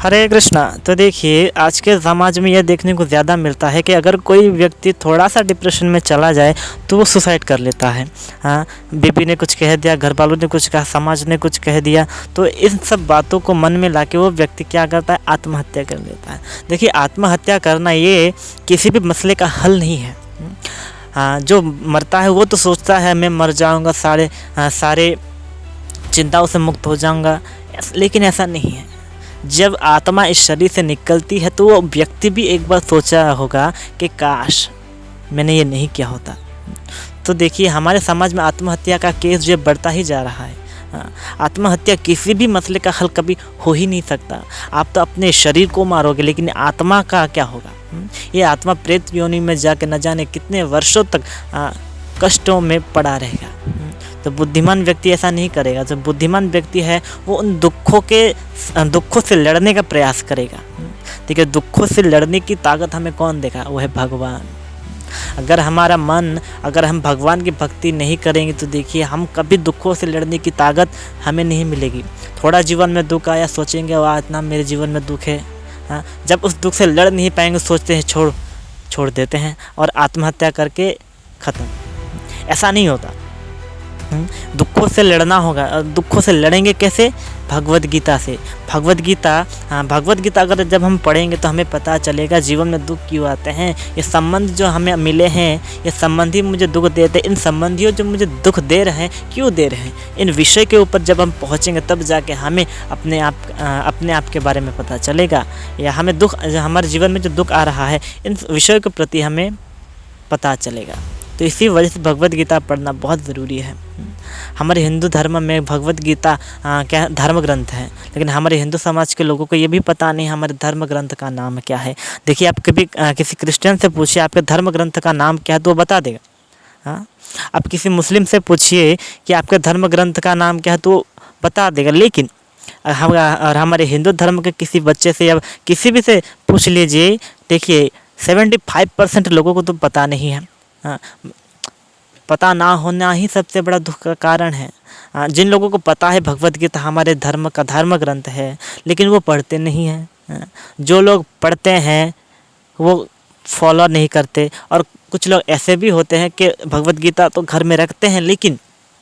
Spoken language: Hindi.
हरे कृष्णा। तो देखिए, आज के समाज में यह देखने को ज़्यादा मिलता है कि अगर कोई व्यक्ति थोड़ा सा डिप्रेशन में चला जाए तो वो सुसाइड कर लेता है। हाँ, बीवी ने कुछ कह दिया, घर वालों ने कुछ कहा, समाज ने कुछ कह दिया, तो इन सब बातों को मन में लाके वो व्यक्ति क्या करता है, आत्महत्या कर लेता है। देखिए, आत्महत्या करना ये किसी भी मसले का हल नहीं है। हाँ, जो मरता है वो तो सोचता है मैं मर जाऊँगा, सारे चिंताओं से मुक्त हो जाऊँगा, लेकिन ऐसा नहीं है। जब आत्मा इस शरीर से निकलती है तो वो व्यक्ति भी एक बार सोचा होगा कि काश मैंने ये नहीं किया होता। तो देखिए, हमारे समाज में आत्महत्या का केस जो बढ़ता ही जा रहा है। आत्महत्या किसी भी मसले का हल कभी हो ही नहीं सकता। आप तो अपने शरीर को मारोगे, लेकिन आत्मा का क्या होगा? ये आत्मा प्रेत योनि में जाके न जाने कितने वर्षों तक कष्टों में पड़ा रहेगा। तो बुद्धिमान व्यक्ति ऐसा नहीं करेगा। जो बुद्धिमान व्यक्ति है वो उन दुखों से लड़ने का प्रयास करेगा। ठीक है, दुखों से लड़ने की ताकत हमें कौन देगा? वो है भगवान। अगर हम भगवान की भक्ति नहीं करेंगे तो देखिए, हम कभी दुखों से लड़ने की ताकत हमें नहीं मिलेगी। थोड़ा जीवन में दुख आया, सोचेंगे वाह इतना मेरे जीवन में दुख है। हाँ, जब उस दुख से लड़ नहीं पाएंगे सोचते हैं छोड़ देते हैं और आत्महत्या करके ख़त्म। ऐसा नहीं होता। दुखों से लड़ना होगा। दुखों से लड़ेंगे कैसे? भगवद गीता से। भगवद गीता अगर जब हम पढ़ेंगे तो हमें पता चलेगा जीवन में दुख क्यों आते हैं। ये संबंध जो हमें मिले हैं, ये संबंधी मुझे दुख देते हैं। इन संबंधियों जो मुझे दुख दे रहे हैं क्यों दे रहे हैं, इन विषय के ऊपर जब हम पहुँचेंगे तब जाके हमें अपने आप के बारे में पता चलेगा। या हमें हमारे जीवन में जो दुख आ रहा है इन विषयों के प्रति हमें पता चलेगा। तो इसी वजह से भगवद गीता पढ़ना बहुत ज़रूरी है। हमारे हिंदू धर्म में भगवद गीता क्या धर्म ग्रंथ है, लेकिन हमारे हिंदू समाज के लोगों को ये भी पता नहीं हमारे धर्म ग्रंथ का नाम क्या है। देखिए, आप कभी किसी क्रिश्चियन से पूछिए आपके धर्म ग्रंथ का नाम क्या है तो वो बता देगा। हाँ, आप किसी मुस्लिम से पूछिए कि आपके धर्म ग्रंथ का नाम क्या है तो बता देगा। लेकिन हमारे हिंदू धर्म के किसी बच्चे से या किसी भी से पूछ लीजिए, देखिए 75% लोगों को तो पता नहीं है। पता ना होना ही सबसे बड़ा दुख का कारण है। जिन लोगों को पता है भगवद गीता हमारे धर्म का धर्म ग्रंथ है, लेकिन वो पढ़ते नहीं हैं। जो लोग पढ़ते हैं वो फॉलो नहीं करते, और कुछ लोग ऐसे भी होते हैं कि भगवद गीता तो घर में रखते हैं लेकिन